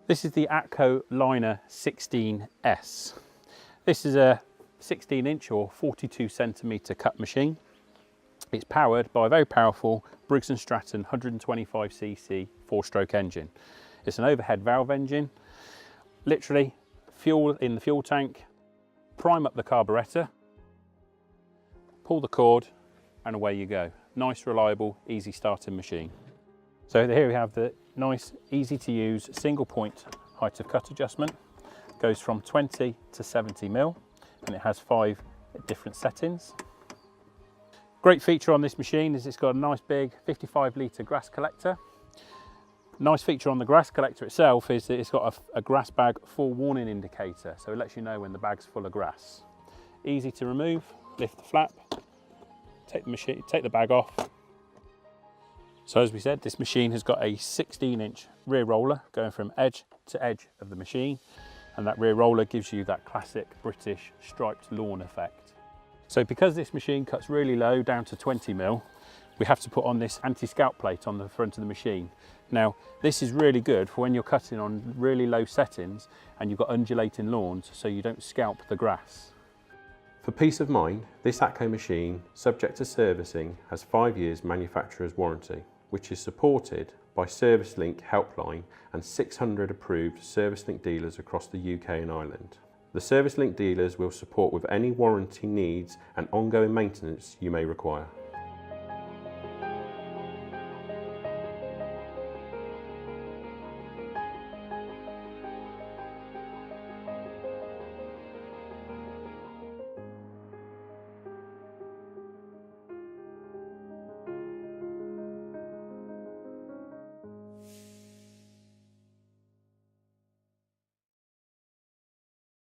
This is the Atco Lawnmower 16S. This is a 16-inch or 42cm cut machine. It's powered by a very powerful Briggs & Stratton 125cc 4-stroke engine. It's an overhead valve engine. Literally, fuel in the fuel tank, prime up the carburettor, pull the cord, and away you go. Nice, reliable, easy starting machine. So here we have the nice, easy to use single point height of cut adjustment. Goes from 20 to 70 mil, and it has 5 different settings. Great feature on this machine is it's got a nice big 55-litre grass collector. Nice feature on the grass collector itself is that it's got a grass bag full warning indicator, so it lets you know when the bag's full of grass. Easy to remove, lift the flap, take the bag off. So as we said, this machine has got a 16-inch rear roller going from edge to edge of the machine, and that rear roller gives you that classic British striped lawn effect. So because this machine cuts really low, down to 20 mil, we have to put on this anti-scalp plate on the front of the machine. Now, this is really good for when you're cutting on really low settings and you've got undulating lawns, so you don't scalp the grass. For peace of mind, this Atco machine, subject to servicing, has 5 years manufacturer's warranty, which is supported by ServiceLink helpline and 600 approved ServiceLink dealers across the UK and Ireland. The ServiceLink dealers will support with any warranty needs and ongoing maintenance you may require.